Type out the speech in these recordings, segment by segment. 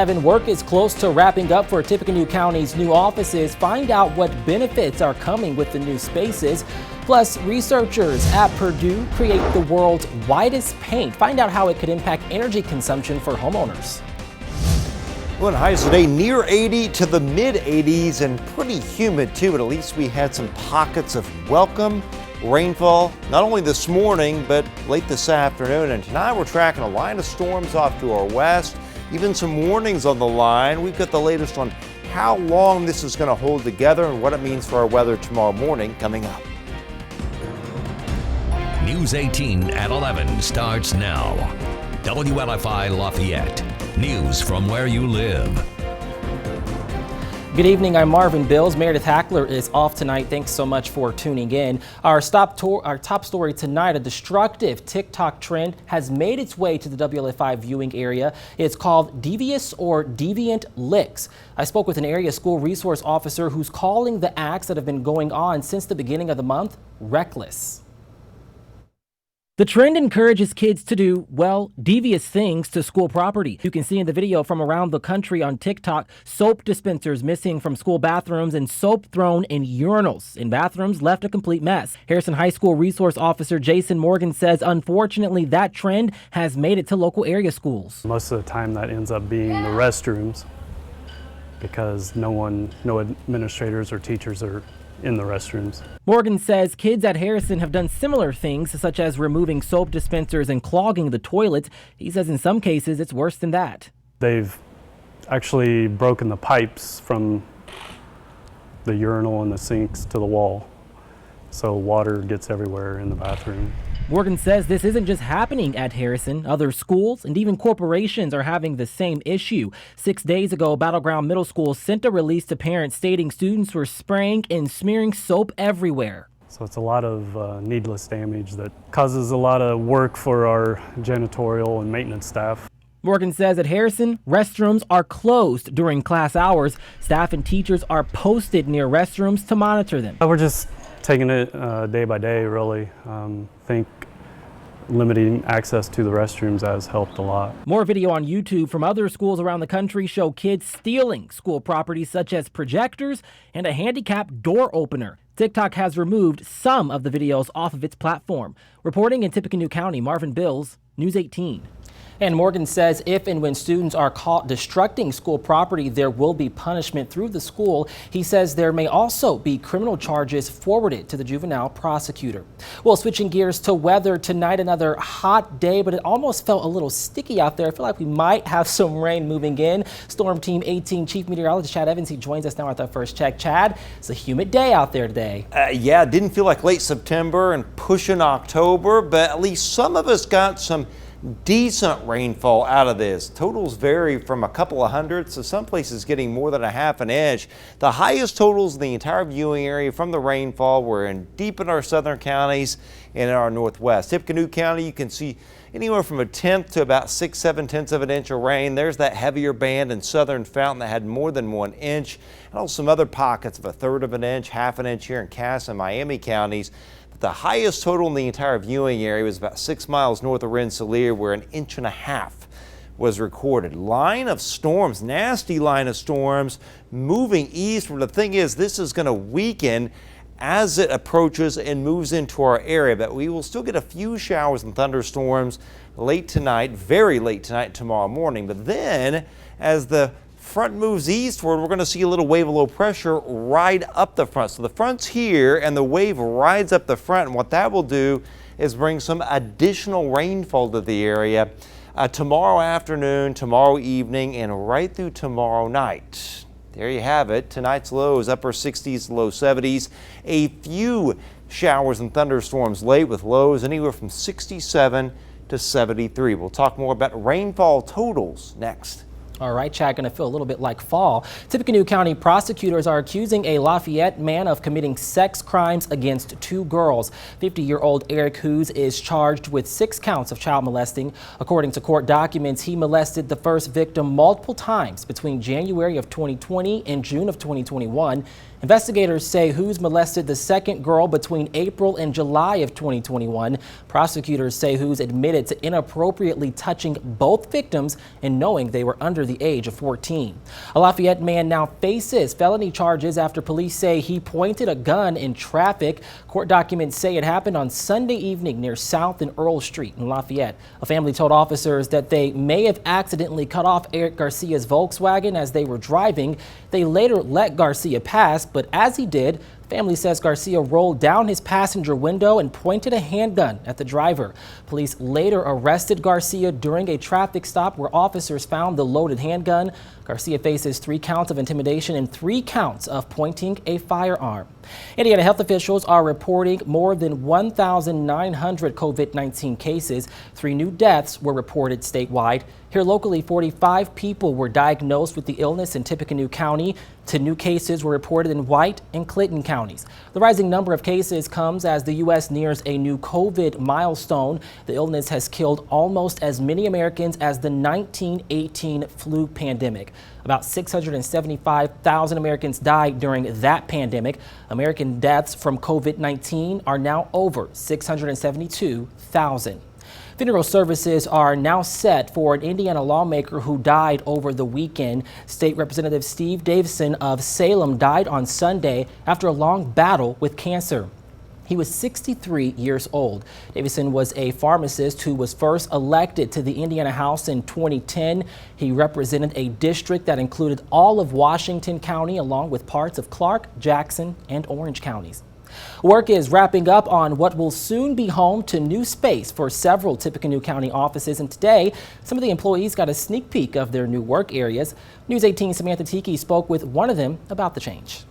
Work is close to wrapping up for Tippecanoe County's new offices. Find out what benefits are coming with the new spaces. Plus, researchers at Purdue create the world's widest paint. Find out how it could impact energy consumption for homeowners. Well, highs today near 80 to the mid 80s and pretty humid too, but at least we had some pockets of welcome rainfall, not only this morning, but late this afternoon. And tonight we're tracking a line of storms off to our west. Even some warnings on the line. We've got the latest on how long this is going to hold together and what it means for our weather tomorrow morning coming up. News 18 at 11 starts now. WLFI Lafayette. News from where you live. Good evening, I'm Marvin Bills. Meredith Hackler is off tonight. Thanks so much for tuning in. Our top story tonight, a destructive TikTok trend has made its way to the WLFI viewing area. It's called Devious or Deviant Licks. I spoke with an area school resource officer who's calling the acts that have been going on since the beginning of the month reckless. The trend encourages kids to do, well, devious things to school property. You can see in the video from around the country on TikTok, soap dispensers missing from school bathrooms and soap thrown in urinals in bathrooms left a complete mess. Harrison High School resource officer Jason Morgan says, unfortunately, that trend has made it to local area schools. Most of the time that ends up being the restrooms because no administrators or teachers are in the restrooms. Morgan says kids at Harrison have done similar things, such as removing soap dispensers and clogging the toilets. He says in some cases it's worse than that. They've actually broken the pipes from the urinal and the sinks to the wall, so water gets everywhere in the bathroom. Morgan says this isn't just happening at Harrison. Other schools and even corporations are having the same issue. 6 days ago, Battleground Middle School sent a release to parents stating students were spraying and smearing soap everywhere. So it's a lot of needless damage that causes a lot of work for our janitorial and maintenance staff. Morgan says at Harrison, restrooms are closed during class hours. Staff and teachers are posted near restrooms to monitor them. We're just taking it day by day, really. Think limiting access to the restrooms has helped a lot. More video on YouTube from other schools around the country show kids stealing school property such as projectors and a handicapped door opener. TikTok has removed some of the videos off of its platform. Reporting in Tippecanoe County, Marvin Bills, News 18. And Morgan says if and when students are caught destructing school property, there will be punishment through the school. He says there may also be criminal charges forwarded to the juvenile prosecutor. Well, switching gears to weather tonight, another hot day, but it almost felt a little sticky out there. I feel like we might have some rain moving in. Storm Team 18 Chief Meteorologist Chad Evans, he joins us now at the first check. Chad, it's a humid day out there today. Yeah, it didn't feel like late September and pushing October, but at least some of us got some decent rainfall out of this. Totals vary from a couple of hundred, so some places getting more than a half an inch. The highest totals in the entire viewing area from the rainfall were deep in our southern counties and in our northwest. Tippecanoe County, you can see anywhere from a tenth to about 6/7 of an inch of rain. There's that heavier band in southern Fountain that had more than 1 inch, and also some other pockets of a third of an inch, half an inch here in Cass and Miami counties. The highest total in the entire viewing area was about 6 miles north of Rensselaer, where 1.5 inches was recorded. Line of storms, nasty line of storms moving eastward. The thing is, this is going to weaken as it approaches and moves into our area, but we will still get a few showers and thunderstorms late tonight, very late tonight, tomorrow morning. But then as the front moves eastward, we're going to see a little wave of low pressure ride up the front. So the front's here and the wave rides up the front, and what that will do is bring some additional rainfall to the area tomorrow afternoon, tomorrow evening, and right through tomorrow night. There you have it. Tonight's lows, upper 60s, low 70s. A few showers and thunderstorms late with lows anywhere from 67 to 73. We'll talk more about rainfall totals next. All right, Chad, going to feel a little bit like fall. Tippecanoe County prosecutors are accusing a Lafayette man of committing sex crimes against 2 girls. 50-year-old Eric Hughes is charged with 6 counts of child molesting. According to court documents, he molested the first victim multiple times between January of 2020 and June of 2021. Investigators say Hughes molested the second girl between April and July of 2021. Prosecutors say Hughes admitted to inappropriately touching both victims and knowing they were under the age of 14. A Lafayette man now faces felony charges after police say he pointed a gun in traffic. Court documents say it happened on Sunday evening near South and Earl Street in Lafayette. A family told officers that they may have accidentally cut off Eric Garcia's Volkswagen as they were driving. They later let Garcia pass, but as he did, family says Garcia rolled down his passenger window and pointed a handgun at the driver. Police later arrested Garcia during a traffic stop where officers found the loaded handgun. Garcia faces 3 counts of intimidation and 3 counts of pointing a firearm. Indiana health officials are reporting more than 1,900 COVID-19 cases. 3 new deaths were reported statewide. Here locally, 45 people were diagnosed with the illness in Tippecanoe County. 2 new cases were reported in White and Clinton counties. The rising number of cases comes as the U.S. nears a new COVID milestone. The illness has killed almost as many Americans as the 1918 flu pandemic. About 675,000 Americans died during that pandemic. American deaths from COVID-19 are now over 672,000. Funeral services are now set for an Indiana lawmaker who died over the weekend. State Representative Steve Davison of Salem died on Sunday after a long battle with cancer. He was 63 years old. Davison was a pharmacist who was first elected to the Indiana House in 2010. He represented a district that included all of Washington County along with parts of Clark, Jackson, and Orange counties. Work is wrapping up on what will soon be home to new space for several Tippecanoe County offices, and today some of the employees got a sneak peek of their new work areas. News 18's Samantha Tiki spoke with one of them about the change.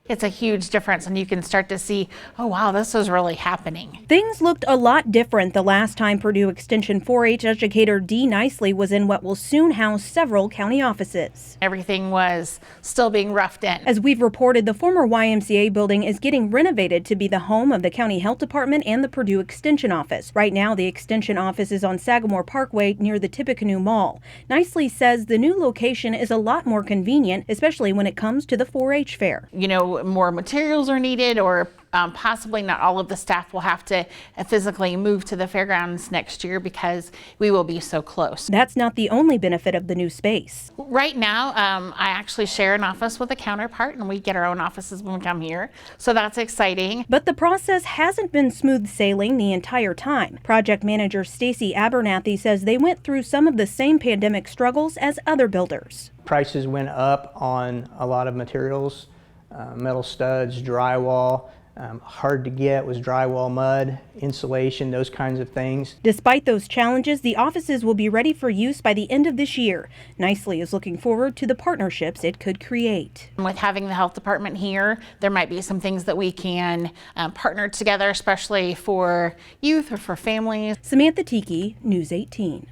It's a huge difference, and you can start to see, oh wow, this is really happening. Things looked a lot different the last time Purdue Extension 4-H educator Dee Nicely was in what will soon house several county offices. Everything was still being roughed in. As we've reported, the former YMCA building is getting renovated to be the home of the county health department and the Purdue Extension office. Right now, the Extension office is on Sagamore Parkway near the Tippecanoe Mall. Nicely says the new location is a lot more convenient, especially when it comes to the 4-H fair. You know, more materials are needed, or possibly not all of the staff will have to physically move to the fairgrounds next year because we will be so close. That's not the only benefit of the new space. Right now, I actually share an office with a counterpart, and we get our own offices when we come here. So that's exciting. But the process hasn't been smooth sailing the entire time. Project manager Stacy Abernathy says they went through some of the same pandemic struggles as other builders. Prices went up on a lot of materials. Metal studs, drywall, hard to get was drywall mud, insulation, those kinds of things. Despite those challenges, the offices will be ready for use by the end of this year. Nicely is looking forward to the partnerships it could create. With having the health department here, there might be some things that we can partner together, especially for youth or for families. Samantha Tiki, News 18.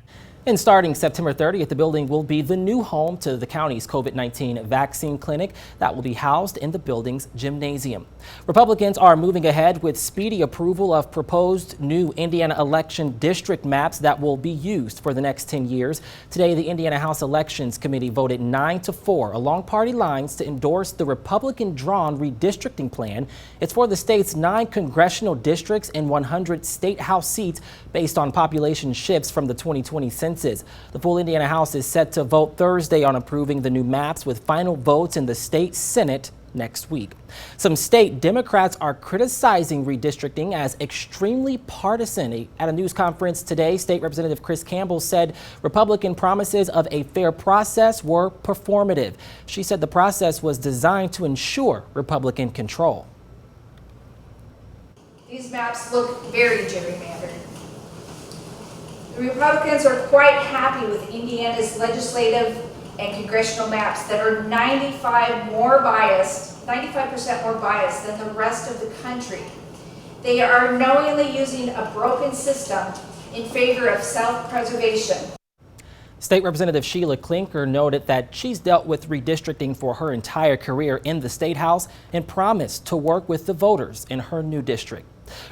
And starting September 30th, the building will be the new home to the county's COVID-19 vaccine clinic that will be housed in the building's gymnasium. Republicans are moving ahead with speedy approval of proposed new Indiana election district maps that will be used for the next 10 years. Today, the Indiana House Elections Committee voted 9-4 along party lines to endorse the Republican-drawn redistricting plan. It's for the state's 9 congressional districts and 100 state house seats based on population shifts from the 2020 census. The full Indiana House is set to vote Thursday on approving the new maps, with final votes in the state Senate next week. Some state Democrats are criticizing redistricting as extremely partisan. At a news conference today, State Representative Chris Campbell said Republican promises of a fair process were performative. She said the process was designed to ensure Republican control. These maps look very gerrymandered. The Republicans are quite happy with Indiana's legislative and congressional maps that are 95% more biased than the rest of the country. They are knowingly using a broken system in favor of self-preservation. State Representative Sheila Klinker noted that she's dealt with redistricting for her entire career in the State House and promised to work with the voters in her new district.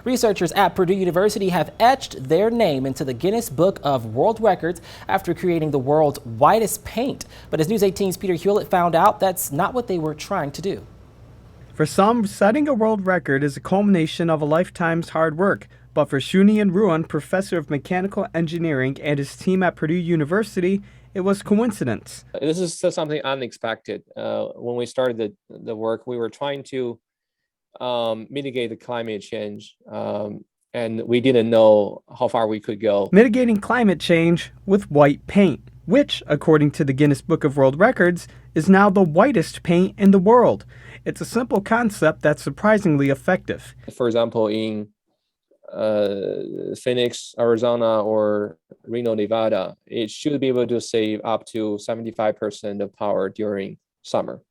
Researchers at Purdue University have etched their name into the Guinness Book of World Records after creating the world's widest paint. But as News 18's Peter Hewlett found out, that's not what they were trying to do. For some, setting a world record is a culmination of a lifetime's hard work. But for Shunian Ruan, professor of mechanical engineering, and his team at Purdue University, it was coincidence. This is something unexpected. When we started the work, we were trying to mitigate the climate change, and we didn't know how far we could go. Mitigating climate change with white paint, which, according to the Guinness Book of World Records, is now the whitest paint in the world. It's a simple concept that's surprisingly effective. For example, in Phoenix, Arizona, or Reno, Nevada, it should be able to save up to 75% of power during summer.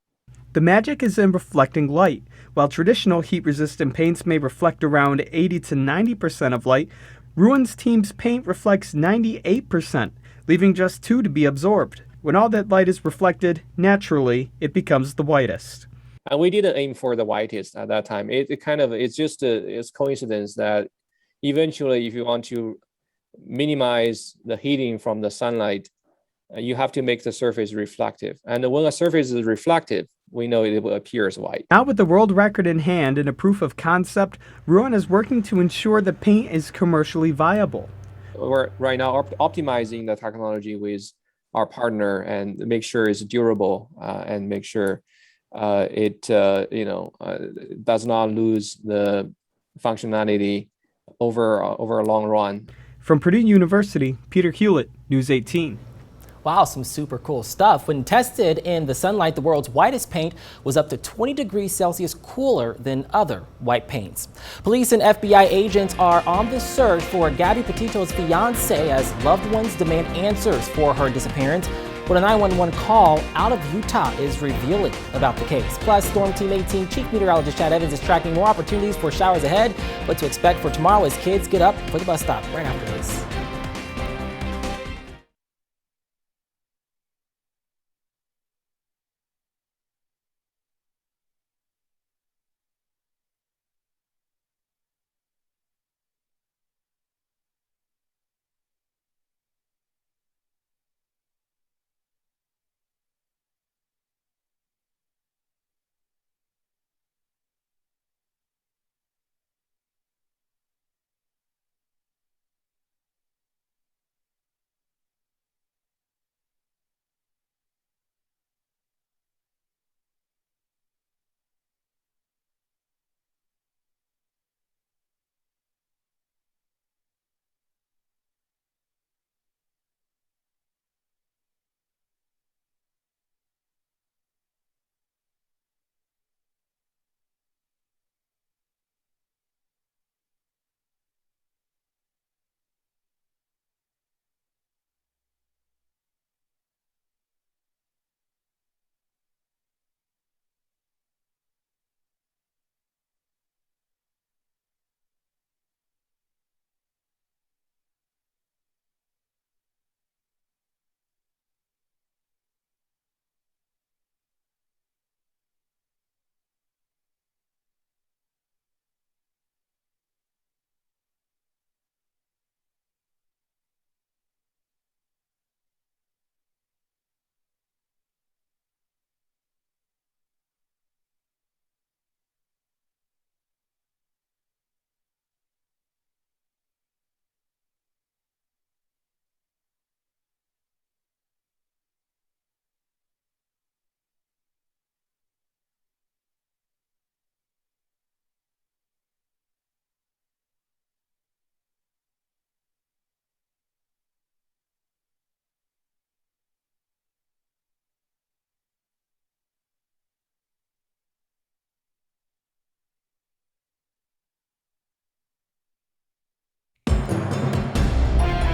The magic is in reflecting light. While traditional heat-resistant paints may reflect around 80 to 90% of light, Ruan's team's paint reflects 98%, leaving just 2% to be absorbed. When all that light is reflected, naturally, it becomes the whitest. And we didn't aim for the whitest at that time. It's just it's coincidence that eventually, if you want to minimize the heating from the sunlight, you have to make the surface reflective. And when a surface is reflective, we know it will appear as white. Now with the world record in hand and a proof of concept, Ruan is working to ensure the paint is commercially viable. We're right now optimizing the technology with our partner and make sure it's durable and make sure it does not lose the functionality over a long run. From Purdue University, Peter Hewlett, News 18. Wow, some super cool stuff. When tested in the sunlight, the world's whitest paint was up to 20 degrees Celsius cooler than other white paints. Police and FBI agents are on the search for Gabby Petito's fiance as loved ones demand answers for her disappearance. What a 911 call out of Utah is revealing about the case. Plus, Storm Team 18 Chief Meteorologist Chad Evans is tracking more opportunities for showers ahead. What to expect for tomorrow as kids get up for the bus stop right after this.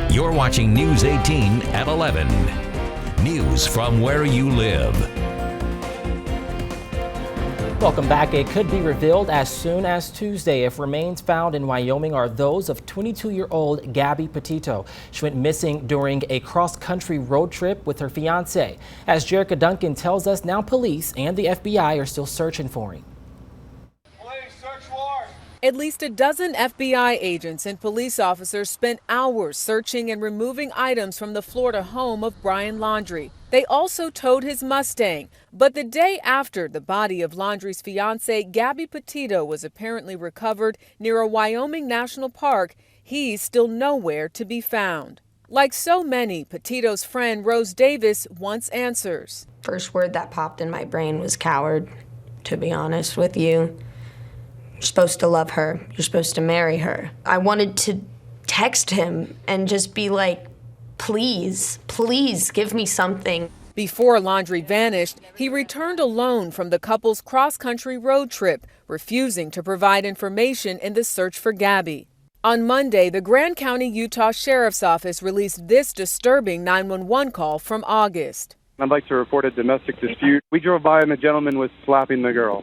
You're watching News 18 at 11. News from where you live. Welcome back. It could be revealed as soon as Tuesday if remains found in Wyoming are those of 22-year-old Gabby Petito. She went missing during a cross-country road trip with her fiance. As Jerica Duncan tells us, now police and the FBI are still searching for him. At least a dozen FBI agents and police officers spent hours searching and removing items from the Florida home of Brian Laundrie. They also towed his Mustang. But the day after the body of Laundrie's fiancee, Gabby Petito, was apparently recovered near a Wyoming national park, he's still nowhere to be found. Like so many, Petito's friend Rose Davis wants answers. First word that popped in my brain was coward, to be honest with you. You're supposed to love her. You're supposed to marry her. I wanted to text him and just be like, please, please give me something. Before Laundrie vanished, he returned alone from the couple's cross-country road trip, refusing to provide information in the search for Gabby. On Monday, the Grand County, Utah Sheriff's Office released this disturbing 911 call from August. I'd like to report a domestic dispute. We drove by and the gentleman was slapping the girl.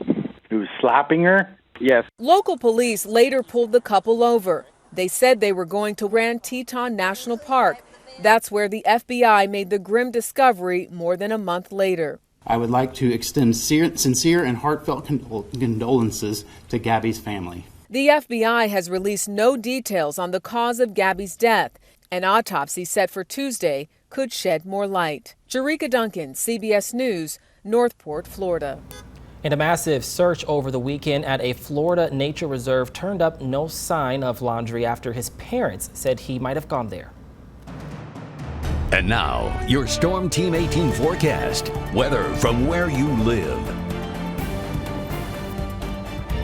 He was slapping her? Yes. Local police later pulled the couple over. They said they were going to Grand Teton National Park. That's where the FBI made the grim discovery more than a month later. I would like to extend sincere and heartfelt condolences to Gabby's family. The FBI has released no details on the cause of Gabby's death. An autopsy set for Tuesday could shed more light. Jerika Duncan, CBS News, Northport, Florida. And a massive search over the weekend at a Florida nature reserve turned up no sign of Laundrie after his parents said he might have gone there. And now, your Storm Team 18 forecast. Weather from where you live.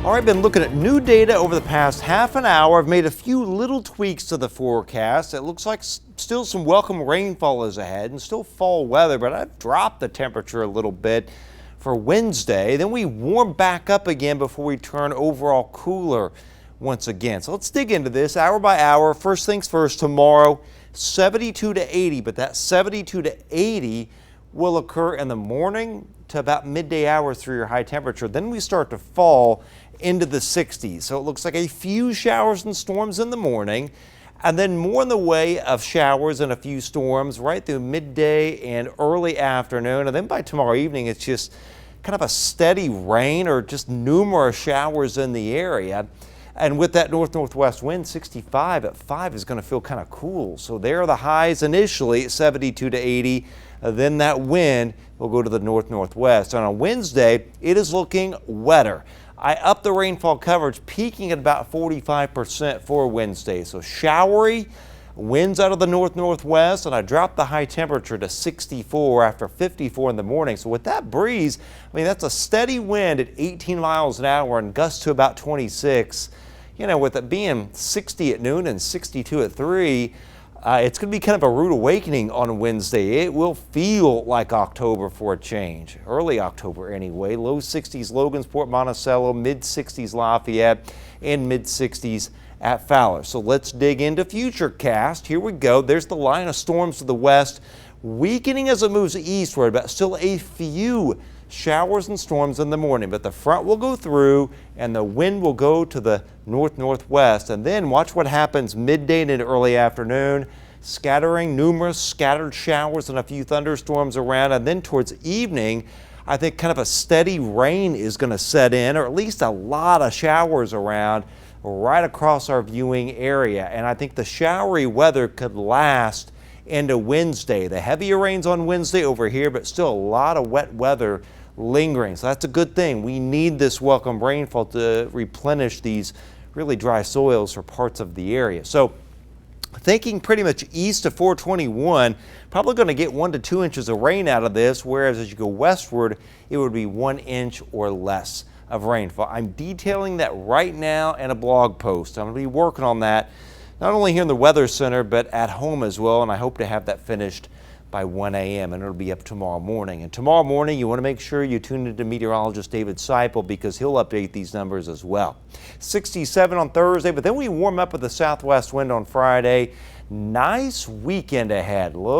All right, been looking at new data over the past half an hour. I've made a few little tweaks to the forecast. It looks like still some welcome rainfall is ahead and still fall weather, but I've dropped the temperature a little bit for Wednesday. Then we warm back up again before we turn overall cooler once again. So let's dig into this hour by hour. First things first, tomorrow 72 to 80, but that 72 to 80 will occur in the morning to about midday hours through your high temperature. Then we start to fall into the 60s. So it looks like a few showers and storms in the morning, and then more in the way of showers and a few storms right through midday and early afternoon. And then by tomorrow evening, it's just kind of a steady rain or just numerous showers in the area. And with that north-northwest wind, 65 at 5 is going to feel kind of cool. So there are the highs initially at 72 to 80. Then that wind will go to the north-northwest. And on Wednesday, it is looking wetter. I upped the rainfall coverage, peaking at about 45% for Wednesday. So showery, winds out of the north-northwest, and I dropped the high temperature to 64 after 54 in the morning. So with that breeze, I mean, that's a steady wind at 18 miles an hour and gusts to about 26. You know, with it being 60 at noon and 62 at 3, it's going to be kind of a rude awakening on Wednesday. It will feel like October for a change. Early October anyway. Low 60s Logansport, Monticello, mid-60s Lafayette, and mid-60s at Fowler. So let's dig into Futurecast. Here we go. There's the line of storms to the west, weakening as it moves eastward, but still a few showers and storms in the morning. But the front will go through and the wind will go to the north-northwest. And then watch what happens midday and into early afternoon. Numerous scattered showers and a few thunderstorms around. And then towards evening, I think kind of a steady rain is going to set in, or at least a lot of showers around right across our viewing area. And I think the showery weather could last into Wednesday. The heavier rains on Wednesday over here, but still a lot of wet weather lingering. So that's a good thing. We need this welcome rainfall to replenish these really dry soils for parts of the area. So thinking pretty much east of 421, probably going to get 1 to 2 inches of rain out of this, whereas as you go westward, it would be 1 inch or less of rainfall. I'm detailing that right now in a blog post. I'm going to be working on that not only here in the Weather Center, but at home as well, and I hope to have that finished by 1 a.m. and it'll be up tomorrow morning. And tomorrow morning, you want to make sure you tune into meteorologist David Seipel because he'll update these numbers as well. 67 on Thursday, but then we warm up with the southwest wind on Friday. Nice weekend ahead. Low